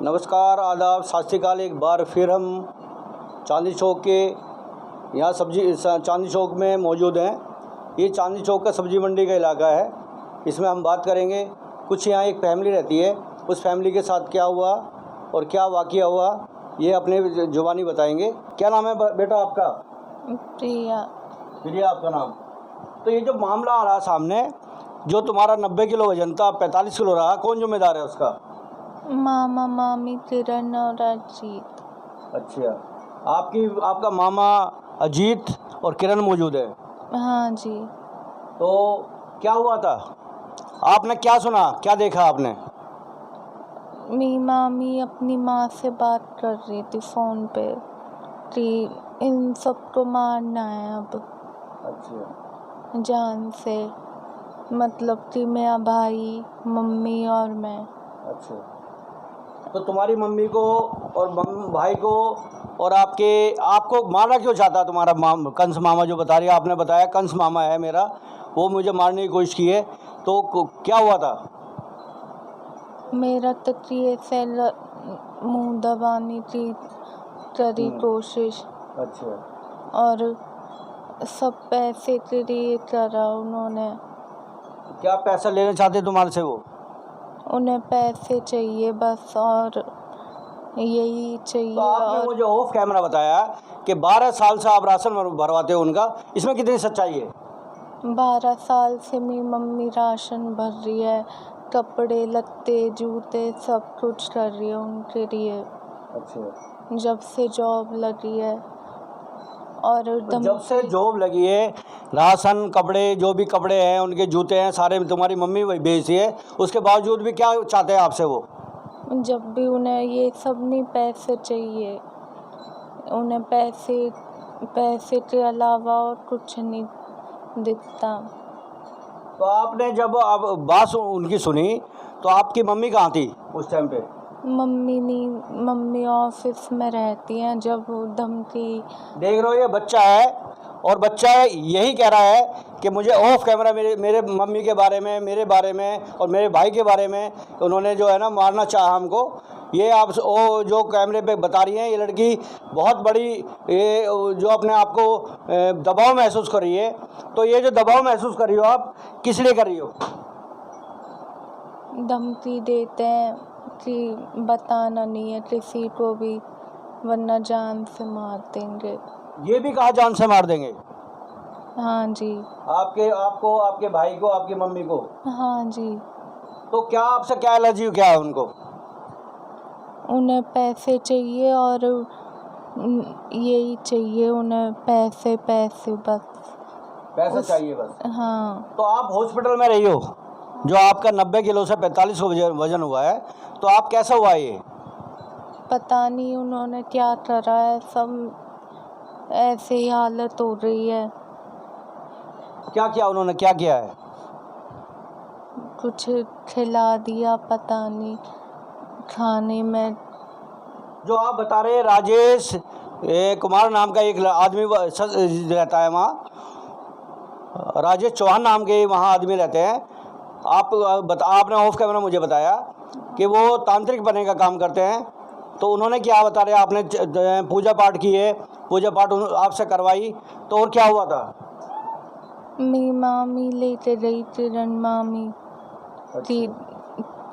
नमस्कार, आदाब, सत श्री अकाल। एक बार फिर हम चांदनी चौक के यहाँ चांदनी चौक में मौजूद हैं। ये चांदनी चौक का सब्जी मंडी का इलाका है। इसमें हम बात करेंगे, कुछ यहाँ एक फैमिली रहती है, उस फैमिली के साथ क्या हुआ और क्या वाक़या हुआ, ये अपने ज़ुबानी बताएंगे। क्या नाम है बेटा आपका? प्रिया। प्रिया आपका नाम। तो ये जो मामला आ रहा सामने, जो तुम्हारा 90 किलो वजन था 45 किलो रहा, कौन जिम्मेदार है उसका? मामा, मामी, किरण और अजीत। अच्छा, आपका मामा अजीत और किरण मौजूद है? हाँ जी। तो क्या हुआ था? आपने क्या सुना, क्या देखा आपने? मेरी मामी अपनी माँ से बात कर रही थी फ़ोन पे कि इन सबको मारना है अब। अच्छा। जान से, मतलब कि मेरा भाई, मम्मी और मैं। अच्छा, तो तुम्हारी मम्मी को और भाई को और आपको मारना क्यों चाहता? तुम्हारा कंस मामा जो बता रही है, आपने बताया कंस मामा है मेरा, वो मुझे मारने की कोशिश की है। तो क्या हुआ था? मेरा तकिए से मुंह दबाने की करी कोशिश। अच्छा। और सब पैसे के लिए करा उन्होंने। क्या पैसा लेना चाहते तुम्हारे से वो? उन्हें पैसे चाहिए बस, और यही चाहिए। तो आपने मुझे ऑफ कैमरा बताया कि 12 साल से आप राशन भरवाते हो उनका, इसमें कितनी सच्चाई है? 12 साल से मेरी मम्मी राशन भर रही है, कपड़े लत्ते जूते सब कुछ कर रही है उनके लिए। अच्छा। जब से जॉब लगी है। और तो जब से जॉब लगी है, राशन, कपड़े, जो भी कपड़े हैं, उनके जूते हैं, सारे तुम्हारी मम्मी वही बेचती है, उसके बावजूद भी क्या चाहते हैं आपसे वो? जब भी उन्हें ये सब नहीं पैसे चाहिए, उन्हें पैसे के अलावा और कुछ नहीं दिखता। तो आपने जब आप बात उनकी सुनी, तो आपकी मम्मी कहाँ थी उस टाइम पे? मम्मी ऑफिस में रहती हैं। जब धमकी देख रहे हो, ये बच्चा है और बच्चा यही कह रहा है कि मुझे ऑफ कैमरा मेरे मम्मी के बारे में, मेरे बारे में और मेरे भाई के बारे में उन्होंने जो है ना मारना चाहा हमको। ये आप जो कैमरे पे बता रही हैं, ये लड़की बहुत बड़ी, ये जो अपने आप को दबाव महसूस कर रही है। तो ये जो दबाव महसूस कर रही हो आप, किस लिए कर रही हो? धमकी देते हैं कि बताना नहीं है किसी को भी, वरना जान से मार देंगे। ये भी कहा जान से मार देंगे? हाँ जी। आपको, आपके भाई को, आपकी मम्मी को? हाँ जी। तो क्या आपसे क्या एलर्जी क्या है उनको? उन्हें पैसे चाहिए और यही चाहिए उन्हें, पैसे बस। पैसा चाहिए बस? हाँ। तो आप हॉस्पिटल में रही हो, जो आपका 90 किलो से 45 वजन हुआ है, तो आप कैसा हुआ ये? पता नहीं उन्होंने क्या करा है, सब ऐसे ही हालत हो रही है। क्या किया उन्होंने, क्या किया है? कुछ खिला दिया, पता नहीं, खाने में। जो आप बता रहे हैं, राजेश कुमार नाम का एक आदमी रहता है वहाँ, राजेश चौहान नाम के वहाँ आदमी रहते हैं। आपने ऑफ कैमरा मुझे बताया कि वो तांत्रिक बनने का काम करते हैं। तो उन्होंने क्या बता रहे, आपने पूजा पाठ की है, पूजा पाठ आपसे करवाई, तो और क्या हुआ था? मेरी मामी लेके गई, किरण मामी की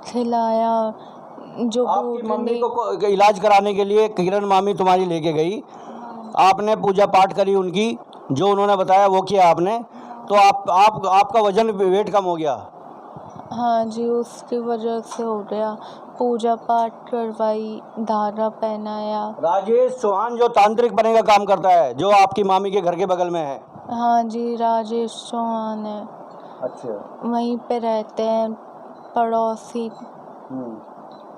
खिलाया। जो आपकी मम्मी को इलाज कराने के लिए किरण मामी तुम्हारी लेके गई, आपने पूजा पाठ करी उनकी, जो उन्होंने बताया वो किया आपने, तो आपका वजन, वेट कम हो गया? हाँ जी, उसकी वजह से हो गया। पूजा पाठ करवाई, धागा पहनाया। राजेश चौहान जो तांत्रिक बनने का काम करता है, जो आपकी मामी के घर के बगल में है? हाँ जी, राजेश चौहान है। अच्छा। वहीं पे रहते हैं, पड़ोसी।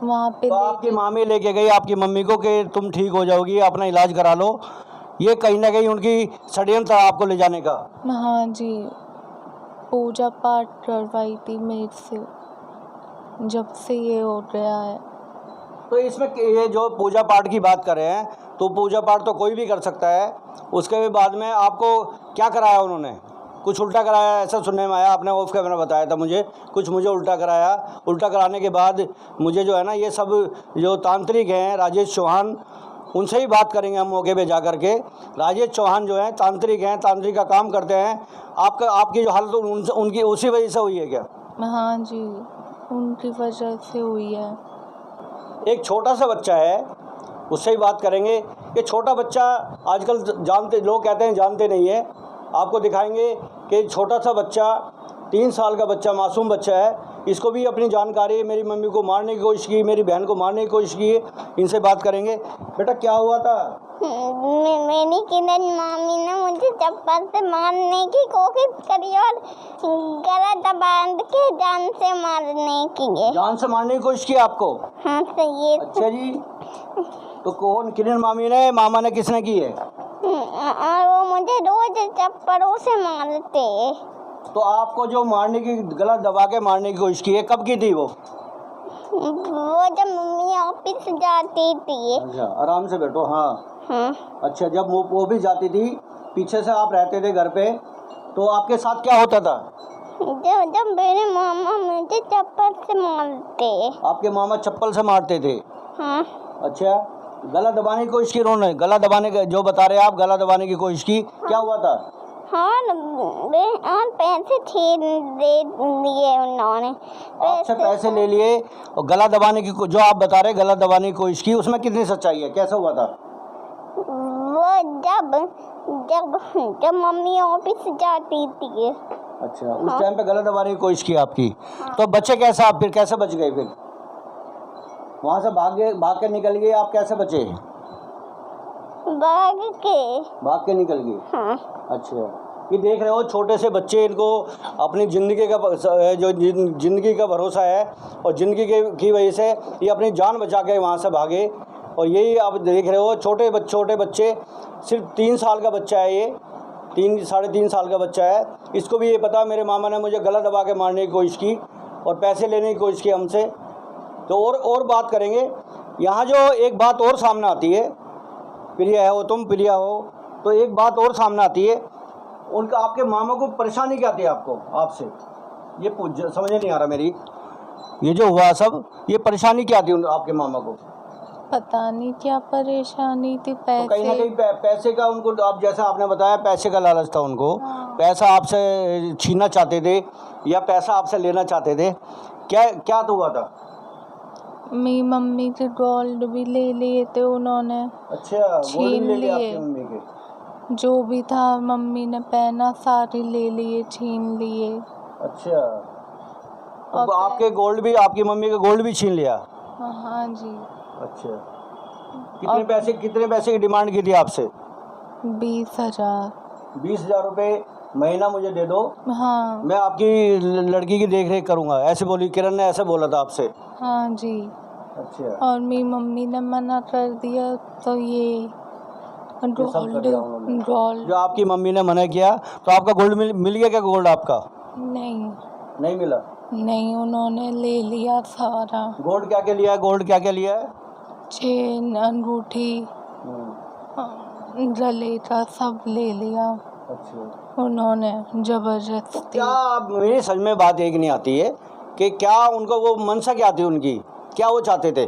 वहाँ पे तो आपकी मामी लेके गई आपकी मम्मी को कि तुम ठीक हो जाओगी, अपना इलाज करा लो, ये कहीं ना कहीं उनकी षड्यंत्र था आपको ले जाने का? हाँ जी, पूजा पाठ करवाई थी मेरे से, जब से ये हो गया है। तो इसमें ये जो पूजा पाठ की बात कर रहे हैं, तो पूजा पाठ तो कोई भी कर सकता है, उसके बाद में आपको क्या कराया उन्होंने? कुछ उल्टा कराया ऐसा सुनने में आया, आपने ऑफ कैमरा बताया था मुझे, कुछ मुझे उल्टा कराया। उल्टा कराने के बाद मुझे जो है ना ये सब जो तांत्रिक हैं राजेश चौहान, उनसे ही बात करेंगे हम मौके पे जा कर के। राजेश चौहान जो हैं तांत्रिक हैं, तांत्रिक का काम करते हैं। आपकी जो हालत उनकी उसी वजह से हुई है क्या? हाँ जी, उनकी वजह से हुई है। एक छोटा सा बच्चा है, उससे ही बात करेंगे। ये छोटा बच्चा आजकल जानते, लोग कहते हैं जानते नहीं है, आपको दिखाएंगे कि छोटा सा बच्चा 3 साल का बच्चा, मासूम बच्चा है, इसको भी अपनी जानकारी, मेरी मम्मी को मारने की कोशिश की, मेरी बहन को मारने की कोशिश की। इनसे बात करेंगे। बेटा क्या हुआ था? मेरी किरण मामी ने मुझे चप्पल से मारने की कोशिश करी और गला दबा के जान से मारने की। जान से मारने की कोशिश की आपको? हाँ सही है। अच्छा जी, तो कौन, किरण मामी ने, मामा ने, किसने की है? और वो मुझे रोज चप्पलों से मारते। तो आपको जो मारने की, गला दबा के मारने की कोशिश की है, कब की थी वो? जब मम्मी ऑफिस जाती थी। अच्छा, आराम से बैठो। हाँ हाँ। अच्छा, जब वो भी जाती थी, पीछे से आप रहते थे घर पे, तो आपके साथ क्या होता था? जब मेरे मामा मुझे चप्पल से मारते। आपके मामा चप्पल से मारते थे? हाँ। अच्छा, गला दबाने की कोशिश की उन्होंने? गला दबाने का जो बता रहे हैं आप, गला दबाने की कोशिश की, क्या हुआ था? हाँ, और पैसे छीन दे दिए उन्होंने। आपसे पैसे ले लिए और गला दबाने की, जो आप बता रहे गला दबाने की कोशिश की, उसमें कितनी सच्चाई है, कैसा हुआ था? वो जब मम्मी ऑफिस जाती थी। अच्छा, उस टाइम पे गला दबाने की कोशिश की आपकी। तो बचे कैसे आप, फिर कैसे बच गए? फिर वहाँ से भाग के निकल गए आप, कैसे बचे? भाग के निकल गए। हाँ। अच्छा, ये देख रहे हो छोटे से बच्चे, इनको अपनी ज़िंदगी का जो ज़िंदगी का भरोसा है और ज़िंदगी की वजह से ये अपनी जान बचा के वहाँ से भागे। और यही आप देख रहे हो छोटे बच्चे, सिर्फ 3 साल का बच्चा है ये, 3-3.5 साल का बच्चा है। इसको भी ये पता मेरे मामा ने मुझे गला दबा के मारने की कोशिश की और पैसे लेने की कोशिश की हमसे। तो और बात करेंगे। यहाँ जो एक बात और सामने आती है, प्रिया हो तुम, प्रिया हो, तो एक बात और सामने आती है, उनका, आपके मामा को परेशानी क्या थी आपको, आपसे? ये समझ नहीं आ रहा मेरी, ये जो हुआ सब, ये परेशानी क्या थी आपके मामा को? पता नहीं क्या परेशानी थी। पैसे, तो कहीं ना कहीं पैसे का उनको, आप जैसा आपने बताया पैसे का लालच था उनको। हाँ। पैसा आपसे छीनना चाहते थे या पैसा आपसे लेना चाहते थे? क्या तो हुआ था? मेरी मम्मी के गोल्ड भी ले लिए थे उन्होंने। अच्छा, गोल्ड भी ले लिया लिए। आपकी मम्मी के? जो भी था मम्मी ने पहना सारे ले लिए, छीन लिए। अच्छा, तो आपके गोल्ड भी, आपकी मम्मी का गोल्ड भी छीन लिया? हाँ जी। अच्छा, कितने पैसे की डिमांड की थी आपसे? 20,000। 20,000 रुपये महीना मुझे दे दो, हाँ। मैं आपकी लड़की की देख रेख करूँगा, ऐसे बोली किरण ने, ऐसे बोला था आपसे? हाँ जी। अच्छा, और मेरी मम्मी ने मना कर दिया, तो ये गोल्ड। जो आपकी मम्मी ने मना किया, तो आपका गोल्ड मिल गया क्या? गोल्ड आपका नहीं मिला? नहीं, उन्होंने ले लिया सारा। गोल्ड क्या क्या लिया है? गोल्ड क्या क्या लिया है? चेन, अंगूठी, गले का सब ले लिया। अच्छा, उन्होंने जबरदस्ती। क्या मेरी समझ में बात एक नहीं आती है कि क्या उनको वो मनसा क्या थी उनकी, क्या वो चाहते थे?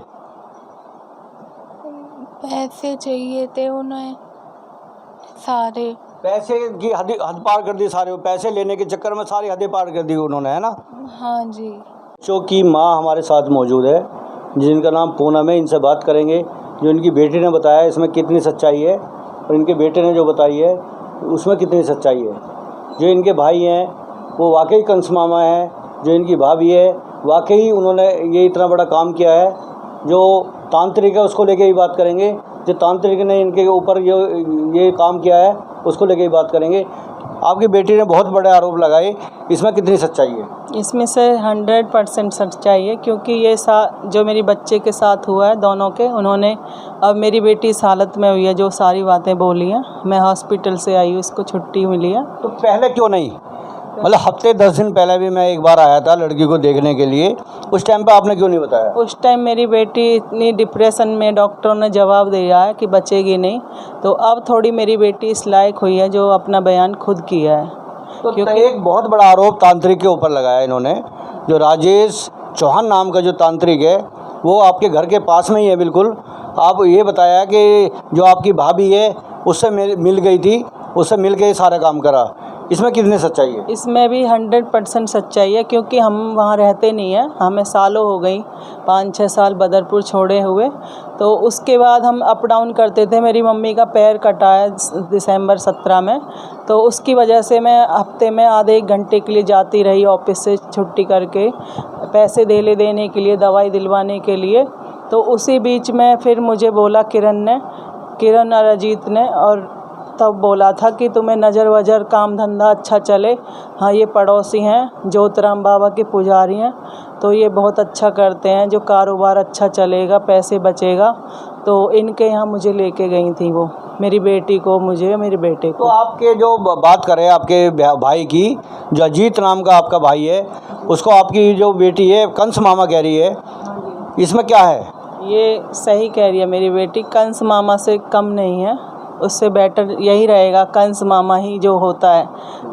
पैसे चाहिए थे उन्हें सारे। पैसे की हद पार कर दी सारे, पैसे लेने के चक्कर में सारी हदें पार कर दी उन्होंने, है ना? हाँ जी। बच्चों की माँ हमारे साथ मौजूद है, जिनका नाम पूनम है। इनसे बात करेंगे जो इनकी बेटी ने बताया इसमें कितनी सच्चाई है और इनके बेटे ने जो बताई है उसमें कितनी सच्चाई है। जो इनके भाई हैं वो वाकई कंस मामा हैं, जो इनकी भाभी है वाकई उन्होंने ये इतना बड़ा काम किया है। जो तांत्रिक है उसको लेके ही बात करेंगे, जो तांत्रिक ने इनके ऊपर ये काम किया है उसको लेके ही बात करेंगे। आपकी बेटी ने बहुत बड़े आरोप लगाए, इसमें कितनी सच्चाई है? इसमें से 100% सच्चाई है, क्योंकि ये जो मेरी बच्चे के साथ हुआ है दोनों के, उन्होंने, अब मेरी बेटी इस हालत में हुई है जो सारी बातें बोली हैं। मैं हॉस्पिटल से आई हूँ, इसको छुट्टी मिली है। तो पहले क्यों नहीं, मतलब हफ्ते 10 दिन पहले भी मैं एक बार आया था लड़की को देखने के लिए, उस टाइम पे आपने क्यों नहीं बताया? उस टाइम मेरी बेटी इतनी डिप्रेशन में, डॉक्टरों ने जवाब दिया है कि बचेगी नहीं। तो अब थोड़ी मेरी बेटी इस लायक हुई है जो अपना बयान खुद किया है। तो एक बहुत बड़ा आरोप तांत्रिक के ऊपर लगाया इन्होंने। जो राजेश चौहान नाम का जो तांत्रिक है वो आपके घर के पास में ही है बिल्कुल। आप ये बताया कि जो आपकी भाभी है उससे मिल गई थी, उससे मिल के सारा काम करा, इसमें कितनी सच्चाई है? इसमें भी 100% सच्चाई है, क्योंकि हम वहाँ रहते नहीं हैं, हमें सालों हो गई, 5-6 साल बदरपुर छोड़े हुए। तो उसके बाद हम अप डाउन करते थे। मेरी मम्मी का पैर कटा है दिसंबर 17 में, तो उसकी वजह से मैं हफ्ते में आधे 1 घंटे के लिए जाती रही ऑफिस से छुट्टी करके, पैसे देने के लिए, दवाई दिलवाने के लिए। तो उसी बीच में फिर मुझे बोला किरण और अजीत ने, और तब बोला था कि तुम्हें नज़र वज़र काम धंधा अच्छा चले। हाँ, ये पड़ोसी हैं, ज्योतिराम बाबा के पुजारी हैं, तो ये बहुत अच्छा करते हैं, जो कारोबार अच्छा चलेगा, पैसे बचेगा। तो इनके यहाँ मुझे लेके गई थी वो, मेरी बेटी को, मुझे, मेरे बेटे को। तो आपके जो बात करें आपके भाई की, जो अजीत नाम का आपका भाई है, उसको आपकी जो बेटी है कंस मामा कह रही है, इसमें क्या है? ये सही कह रही है मेरी बेटी, कंस मामा से कम नहीं है, उससे बेटर यही रहेगा। कंस मामा ही जो होता है,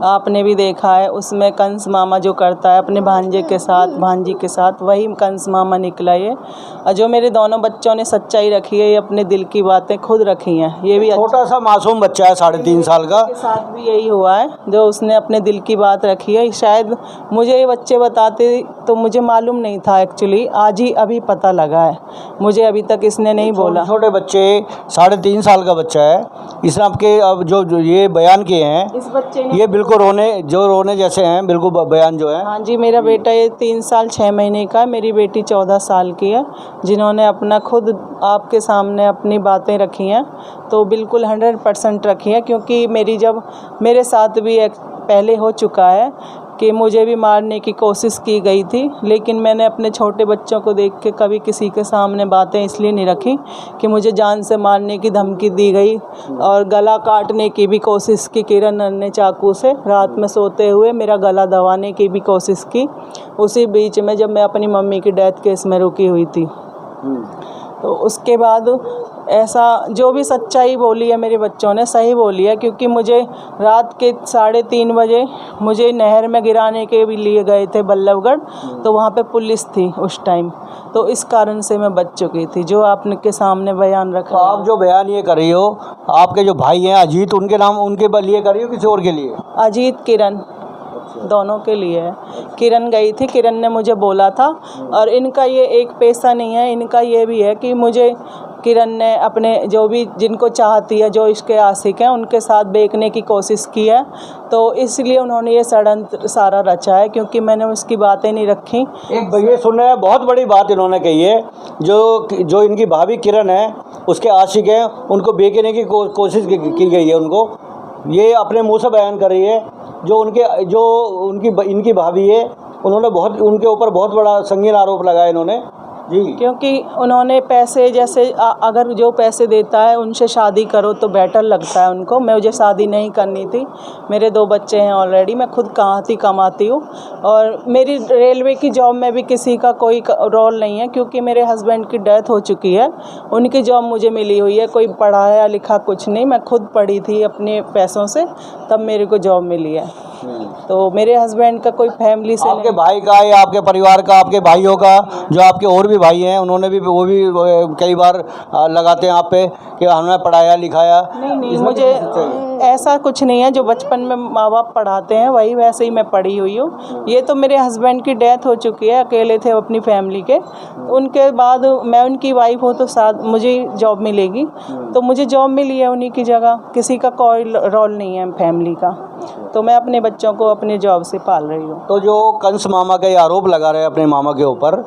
आपने भी देखा है, उसमें कंस मामा जो करता है अपने भांजे के साथ, भांजी के साथ, वही कंस मामा निकला ये। और जो मेरे दोनों बच्चों ने सच्चाई रखी है, ये अपने दिल की बातें खुद रखी हैं। ये भी छोटा सा मासूम बच्चा है 3.5 साल का, के साथ भी यही हुआ है, जो उसने अपने दिल की बात रखी है। शायद मुझे ये बच्चे बताते तो मुझे मालूम नहीं था एक्चुअली, आज ही अभी पता लगा है मुझे, अभी तक इसने नहीं बोला। छोटे बच्चे, 3.5 साल का बच्चा है, इसने आपके अब जो ये बयान किए हैं, इस बच्चे ने, ये बिल्कुल रोने जैसे हैं, बिल्कुल बयान जो है। हाँ जी, मेरा बेटा ये 3 साल 6 महीने का है, मेरी बेटी 14 साल की है, जिन्होंने अपना खुद आपके सामने अपनी बातें रखी हैं, तो बिल्कुल 100% रखी हैं। क्योंकि जब मेरे साथ भी एक पहले हो चुका है कि मुझे भी मारने की कोशिश की गई थी, लेकिन मैंने अपने छोटे बच्चों को देख के कभी किसी के सामने बातें इसलिए नहीं रखी कि मुझे जान से मारने की धमकी दी गई, और गला काटने की भी कोशिश की। किरण ने चाकू से रात में सोते हुए मेरा गला दबाने की भी कोशिश की, उसी बीच में जब मैं अपनी मम्मी की डेथ केस में रुकी हुई थी। तो उसके बाद ऐसा जो भी सच्चाई बोली है मेरे बच्चों ने, सही बोली है। क्योंकि मुझे रात के 3:30 बजे मुझे नहर में गिराने के भी लिए गए थे बल्लभगढ़, तो वहाँ पे पुलिस थी उस टाइम, तो इस कारण से मैं बच चुकी थी, जो आपने के सामने बयान रखा। तो आप जो बयान ये कर रही हो, आपके जो भाई हैं अजीत, उनके नाम उनके लिए कर रही हो, किसी और के लिए? अजीत, किरण, दोनों के लिए है। किरण गई थी, किरण ने मुझे बोला था। और इनका ये एक पेशा नहीं है, इनका ये भी है कि मुझे किरण ने अपने जो भी जिनको चाहती है, जो इसके आशिक हैं, उनके साथ बेचने की कोशिश की है, तो इसलिए उन्होंने ये षड्यंत्र सारा रचा है, क्योंकि मैंने उसकी बातें नहीं रखी। एक ये सुन रहे हैं, बहुत बड़ी बात इन्होंने कही है, जो इनकी भाभी किरण है उसके आशिक हैं, उनको बेचने की कोशिश की गई है उनको, ये अपने मुंह से बयान कर रही है। इनकी भाभी है, उन्होंने उनके ऊपर बहुत बड़ा संगीन आरोप लगाया इन्होंने जी। क्योंकि उन्होंने पैसे, जैसे अगर जो पैसे देता है उनसे शादी करो तो बेटर लगता है उनको। मुझे शादी नहीं करनी थी, मेरे 2 बच्चे हैं ऑलरेडी, मैं खुद कमाती हूँ, और मेरी रेलवे की जॉब में भी किसी का कोई रोल नहीं है, क्योंकि मेरे हस्बैंड की डेथ हो चुकी है, उनकी जॉब मुझे मिली हुई है, कोई पढ़ाया लिखा कुछ नहीं, मैं खुद पढ़ी थी अपने पैसों से, तब मेरे को जॉब मिली है। तो मेरे हस्बैंड का कोई फैमिली से आपके भाई का या आपके परिवार का, आपके भाइयों का, जो आपके और भी भाई हैं, उन्होंने भी वो भी कई बार लगाते हैं आप पे कि हमने पढ़ाया लिखाया? नहीं, मुझे ऐसा कुछ नहीं है। जो बचपन में माँ बाप पढ़ाते हैं वही वैसे ही मैं पढ़ी हुई हूँ। ये तो मेरे हस्बैंड की डेथ हो चुकी है, अकेले थे अपनी फैमिली के, उनके बाद मैं उनकी वाइफ हूँ, तो साथ मुझे जॉब मिलेगी, तो मुझे जॉब मिली है उन्हीं की जगह, किसी का कोई रोल नहीं है फैमिली का, तो मैं अपने बच्चों को अपने जॉब से पाल रही हूँ। तो जो कंस मामा का ये आरोप लगा रहे हैं अपने मामा के ऊपर,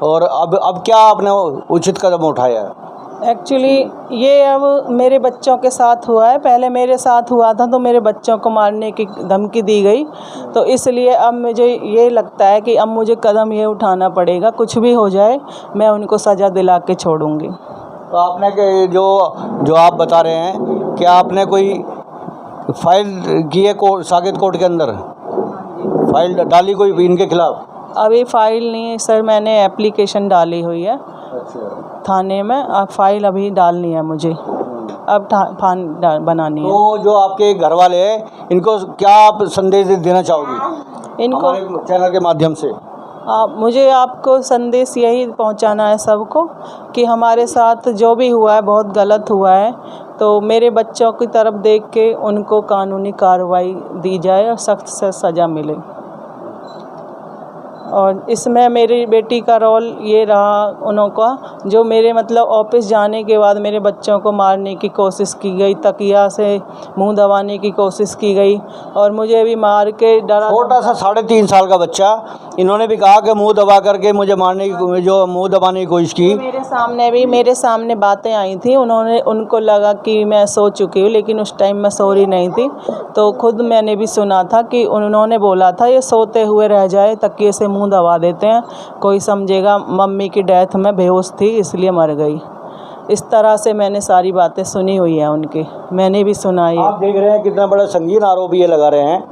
और अब क्या आपने उचित कदम उठाया है? एक्चुअली ये अब मेरे बच्चों के साथ हुआ है, पहले मेरे साथ हुआ था तो मेरे बच्चों को मारने की धमकी दी गई, तो इसलिए अब मुझे ये लगता है कि अब मुझे कदम ये उठाना पड़ेगा, कुछ भी हो जाए मैं उनको सज़ा दिला के छोड़ूंगी। तो आपने जो आप बता रहे हैं, क्या आपने कोई फाइल की है साकेत कोर्ट के अंदर, फाइल डाली कोई इनके खिलाफ? अभी फाइल नहीं है सर, मैंने एप्लीकेशन डाली हुई है थाने में, अब फाइल अभी डालनी है मुझे। अब फान बनानी है। तो जो आपके घर वाले हैं इनको क्या आप संदेश देना चाहोगी इनको हमारे चैनल के माध्यम से? मुझे आपको संदेश यही पहुंचाना है सबको कि हमारे साथ जो भी हुआ है बहुत गलत हुआ है, तो मेरे बच्चों की तरफ देख के उनको कानूनी कार्रवाई दी जाए और सख्त से सज़ा मिले। और इसमें मेरी बेटी का रोल ये रहा उनका, जो मेरे मतलब ऑफिस जाने के बाद मेरे बच्चों को मारने की कोशिश की गई, तकिया से मुंह दबाने की कोशिश की गई और मुझे भी मार के डरा। छोटा सा 3.5 साल का बच्चा, इन्होंने भी कहा कि मुंह दबा करके मुझे मारने की, जो मुंह दबाने की कोशिश की। मेरे सामने बातें आई थी, उनको लगा कि मैं सो चुकी हूँ, लेकिन उस टाइम मैं सो रही नहीं थी। तो खुद मैंने भी सुना था कि उन्होंने बोला था ये सोते हुए रह जाए, तकिए से मुंह दबा देते हैं, कोई समझेगा मम्मी की डेथ में बेहोश थी इसलिए मर गई। इस तरह से मैंने सारी बातें सुनी हुई हैं उनकी, मैंने भी सुना है। आप देख रहे हैं कितना बड़ा संगीन आरोप ये लगा रहे हैं,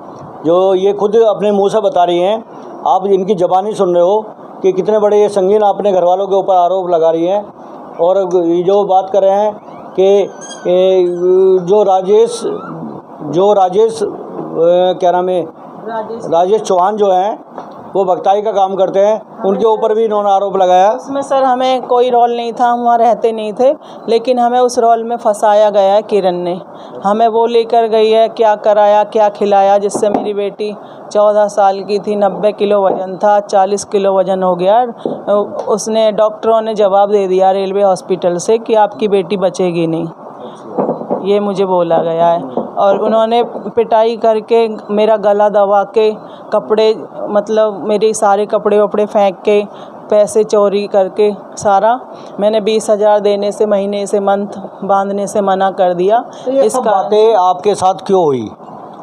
जो ये खुद अपने मुंह से बता रही हैं। आप इनकी ज़बानी सुन रहे हो कि कितने बड़े ये संगीन अपने घर वालों के ऊपर आरोप लगा रही हैं। और जो बात कर रहे हैं कि जो राजेश क्या नाम है, राजेश चौहान जो हैं वो भक्ताई का काम करते हैं, उनके ऊपर भी इन्होंने आरोप लगाया। उसमें सर हमें कोई रोल नहीं था, हम वहाँ रहते नहीं थे, लेकिन हमें उस रोल में फंसाया गया है। किरण ने हमें वो लेकर गई है, क्या कराया क्या खिलाया, जिससे मेरी बेटी 14 साल की थी, 90 किलो वज़न था, 40 किलो वज़न हो गया। उसने डॉक्टरों ने जवाब दे दिया रेलवे हॉस्पिटल से कि आपकी बेटी बचेगी नहीं, ये मुझे बोला गया है। और उन्होंने पिटाई करके मेरा गला दबा के, कपड़े मतलब मेरे सारे कपड़े वपड़े फेंक के, पैसे चोरी करके सारा, मैंने 20,000 देने से, महीने से, मंथ बांधने से मना कर दिया। इस बातें आपके साथ क्यों हुई?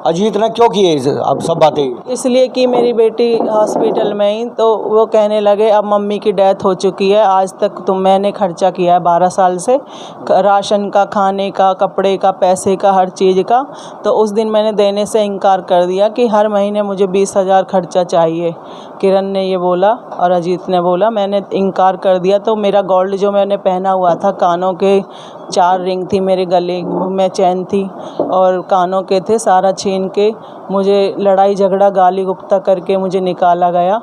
अजीत ने क्यों किए अब सब बातें? इसलिए कि मेरी बेटी हॉस्पिटल में ही, तो वो कहने लगे अब मम्मी की डेथ हो चुकी है, आज तक मैंने खर्चा किया है 12 साल से, राशन का, खाने का, कपड़े का, पैसे का, हर चीज़ का। तो उस दिन मैंने देने से इनकार कर दिया कि हर महीने मुझे 20,000 खर्चा चाहिए। किरण ने ये बोला और अजीत ने बोला, मैंने इनकार कर दिया। तो मेरा गोल्ड जो मैंने पहना हुआ था, कानों के 4 रिंग थी, मेरे गले में चैन थी और कानों के थे, सारा छीन के मुझे लड़ाई झगड़ा गाली गुप्ता करके मुझे निकाला गया।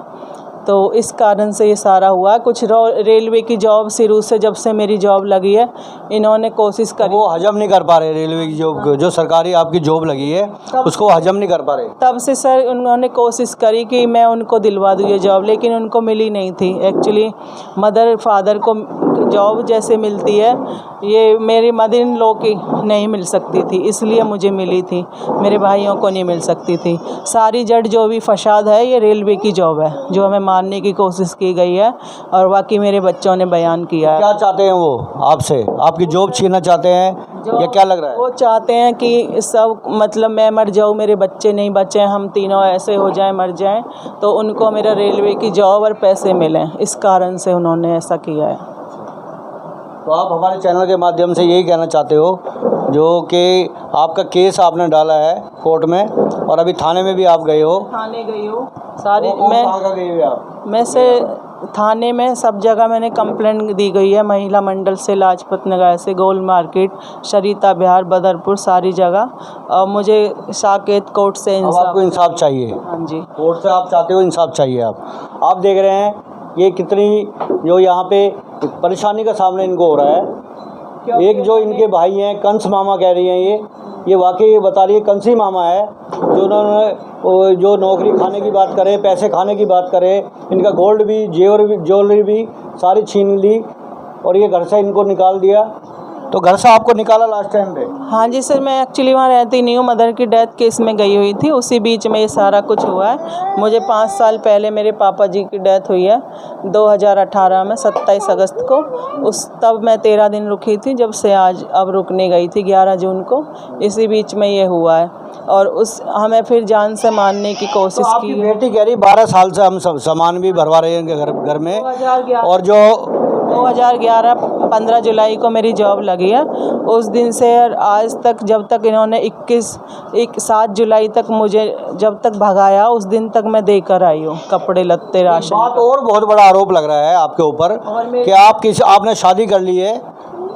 तो इस कारण से ये सारा हुआ। कुछ रेलवे की जॉब शुरू से, जब से मेरी जॉब लगी है, इन्होंने कोशिश करी, वो हजम नहीं कर पा रहे। रेलवे की जॉब, जो सरकारी आपकी जॉब लगी है, उसको हजम नहीं कर पा रहे। तब से सर उन्होंने कोशिश करी कि मैं उनको दिलवा दूँ ये जॉब, लेकिन उनको मिली नहीं थी। एक्चुअली मदर फादर को जॉब जैसे मिलती है, ये मेरी मदर इन लॉ की नहीं मिल सकती थी, इसलिए मुझे मिली थी, मेरे भाइयों को नहीं मिल सकती थी। सारी जड़ जो भी फसाद है, ये रेलवे की जॉब है, जो हमें मारने की कोशिश की गई है। और बाकी मेरे बच्चों ने बयान किया है। क्या चाहते हैं वो आपसे? आपकी जॉब छीनना चाहते हैं या क्या लग रहा है? वो चाहते हैं कि सब मतलब मैं मर जाऊँ, मेरे बच्चे नहीं बचें, हम तीनों ऐसे हो जाएं, मर जाएं, तो उनको मेरा रेलवे की जॉब और पैसे मिलें, इस कारण से उन्होंने ऐसा किया है। तो आप हमारे चैनल के माध्यम से यही कहना चाहते हो, जो कि आपका केस आपने डाला है कोर्ट में और अभी थाने में भी आप गए हो? थाने गई हो सारी, मैं कहाँ गई हुई आप? मैं से थाने में सब जगह मैंने कंप्लेंट दी गई है, महिला मंडल से, लाजपत नगर से, गोल मार्केट, शरीता बिहार, बदरपुर, सारी जगह। और मुझे साकेत कोर्ट से इंसाफ, आपको इंसाफ चाहिए? हाँ जी, कोर्ट से आप चाहते हो इंसाफ चाहिए। आप देख रहे हैं ये कितनी जो यहाँ पे परेशानी का सामना इनको हो रहा है। एक जो इनके भाई हैं, कंस मामा कह रही हैं, ये वाकई बता रही है कंसी मामा है, जो उन्होंने जो नौकरी खाने की बात करे, पैसे खाने की बात करे, इनका गोल्ड भी, ज्वेलरी भी सारी छीन ली और ये घर से इनको निकाल दिया। तो घर से आपको निकाला लास्ट टाइम पे? हाँ जी सर, मैं एक्चुअली वहाँ रहती नहीं हूँ, मदर की डेथ केस में गई हुई थी, उसी बीच में ये सारा कुछ हुआ है। मुझे 5 साल पहले मेरे पापा जी की डेथ हुई है 2018 में, 27 अगस्त को। तब मैं 13 दिन रुकी थी, जब से आज अब रुकने गई थी 11 जून को, इसी बीच में ये हुआ है। और हमें फिर जान से मारने की कोशिश तो की। बेटी कह रही 12 साल से हम सामान भी भरवा रहे हैं घर में, और जो 2011 15 जुलाई को मेरी जॉब लगी है, उस दिन से आज तक, जब तक इन्होंने 7 जुलाई तक मुझे जब तक भगाया, उस दिन तक मैं देकर आई हूँ कपड़े लत्ते, राशन। बात और बहुत बड़ा आरोप लग रहा है आपके ऊपर कि आपने शादी कर ली है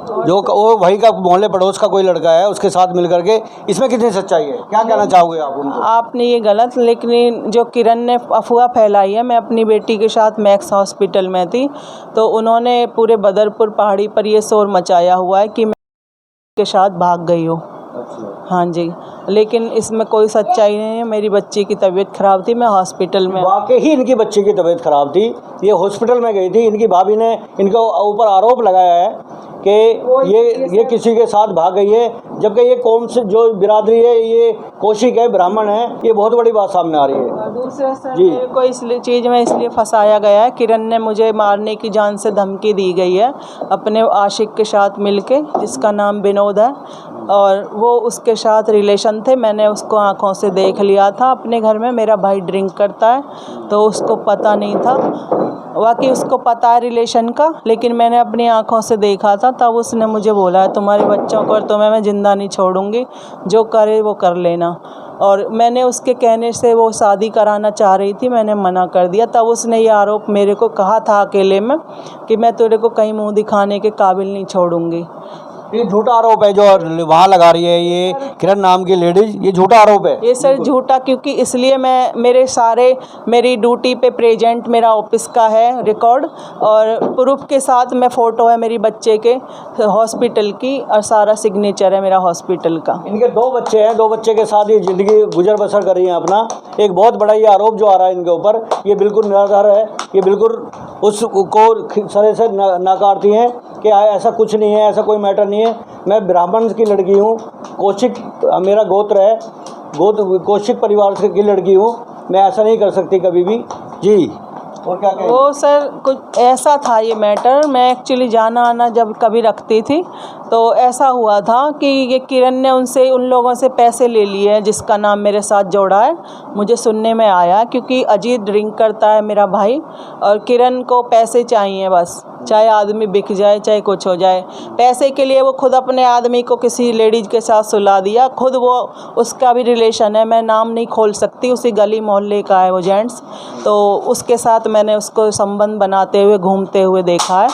जो वो वही का मोहल्ले पड़ोस का कोई लड़का है, उसके साथ मिल करके, इसमें कितनी सच्चाई है? क्या कहना चाहोगे आप उनको? आपने ये गलत, लेकिन जो किरण ने अफवाह फैलाई है, मैं अपनी बेटी के साथ मैक्स हॉस्पिटल में थी, तो उन्होंने पूरे बदरपुर पहाड़ी पर ये शोर मचाया हुआ है कि मैं के साथ भाग गई हूँ। हाँ जी, लेकिन इसमें कोई सच्चाई नहीं है। मेरी बच्ची की तबीयत ख़राब थी, मैं हॉस्पिटल में। वाकई ही इनकी बच्ची की तबीयत ख़राब थी, ये हॉस्पिटल में गई थी। इनकी भाभी ने इनके ऊपर आरोप लगाया है कि ये किसी के साथ भाग गई है, जबकि ये कौम से जो बिरादरी है, ये कौशिक है, ब्राह्मण है। ये बहुत बड़ी बात सामने आ रही है। दूसरे सर मेरे को इसलिए चीज़ में इसलिए फंसाया गया है, किरण ने मुझे मारने की जान से धमकी दी गई है अपने आशिक के साथ मिलके, जिसका नाम विनोद है, और वो उसके साथ रिलेशन थे। मैंने उसको आंखों से देख लिया था अपने घर में। मेरा भाई ड्रिंक करता है, तो उसको पता नहीं था, वाकई उसको पता है रिलेशन का, लेकिन मैंने अपनी आंखों से देखा था। तब उसने मुझे बोला, तुम्हारे बच्चों को और तुम्हें मैं ज़िंदा नहीं छोड़ूंगी, जो करे वो कर लेना। और मैंने उसके कहने से वो शादी कराना चाह रही थी, मैंने मना कर दिया। तब उसने ये आरोप मेरे को कहा था अकेले में कि मैं तेरे को कहीं मुंह दिखाने के काबिल नहीं छोड़ूंगी। ये झूठा आरोप है जो वहाँ लगा रही है ये किरण नाम की लेडीज, ये झूठा आरोप है। ये सर झूठा, क्योंकि इसलिए मैं मेरी ड्यूटी पे प्रेजेंट मेरा ऑफिस का है रिकॉर्ड, और प्रूफ के साथ मैं फ़ोटो है मेरी बच्चे के हॉस्पिटल की, और सारा सिग्नेचर है मेरा हॉस्पिटल का। इनके 2 बच्चे हैं, 2 बच्चे के साथ ये ज़िंदगी गुजर बसर कर रही हैं अपना। एक बहुत बड़ा ये आरोप जो आ रहा है इनके ऊपर, ये बिल्कुल निराधार है। ये बिल्कुल उसको सरे से नकारती हैं कि ऐसा कुछ नहीं है, ऐसा कोई मैटर नहीं है। मैं ब्राह्मण की लड़की हूँ, कौशिक मेरा गोत्र है, कौशिक परिवार से की लड़की हूँ, मैं ऐसा नहीं कर सकती कभी भी जी। और क्या कहें? वो सर कुछ ऐसा था ये मैटर, मैं एक्चुअली जाना आना जब कभी रखती थी, तो ऐसा हुआ था कि ये किरण ने उन लोगों से पैसे ले लिए हैं जिसका नाम मेरे साथ जोड़ा है। मुझे सुनने में आया, क्योंकि अजीत ड्रिंक करता है मेरा भाई, और किरण को पैसे चाहिए बस, चाहे आदमी बिक जाए चाहे कुछ हो जाए। पैसे के लिए वो खुद अपने आदमी को किसी लेडीज़ के साथ सुला दिया। खुद वो, उसका भी रिलेशन है, मैं नाम नहीं खोल सकती, उसी गली मोहल्ले का है वो जेंट्स, तो उसके साथ मैंने उसको संबंध बनाते हुए घूमते हुए देखा है,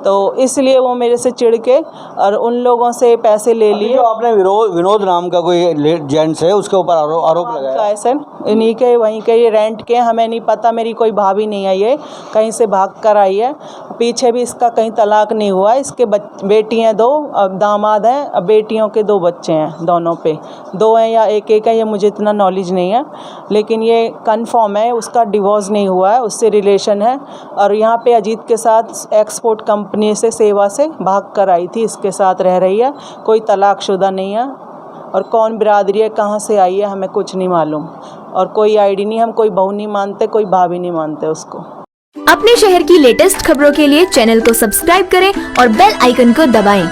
तो इसलिए वो मेरे से चिढ़ के और उन लोगों से पैसे ले लिए। जो आपने विनोद नाम का कोई जेंट्स है, उसके ऊपर आरोप लगाया है सर, इन्हीं के वहीं के, ये रेंट के, हमें नहीं पता, मेरी कोई भाभी नहीं आई है, कहीं से भाग कर आई है। पीछे भी इसका कहीं तलाक नहीं हुआ, इसके बेटियाँ 2, अब दामाद हैं, अब बेटियों के 2 बच्चे हैं, दोनों पे 2 हैं या एक है, ये मुझे इतना नॉलेज नहीं है, लेकिन ये कंफर्म है उसका डिवोर्स नहीं हुआ है, उससे रिलेशन है। और यहाँ पे अजीत के साथ एक्सपोर्ट कंपनी से सेवा से भाग कर आई थी, इसके साथ रह रही है, कोई तलाकशुदा नहीं है। और कौन बिरादरी है, कहाँ से आई है, हमें कुछ नहीं मालूम, और कोई आईडी नहीं, हम कोई बहू नहीं मानते, कोई भाभी नहीं मानते उसको। अपने शहर की लेटेस्ट खबरों के लिए चैनल को सब्सक्राइब करें और बेल आइकन को दबाएं।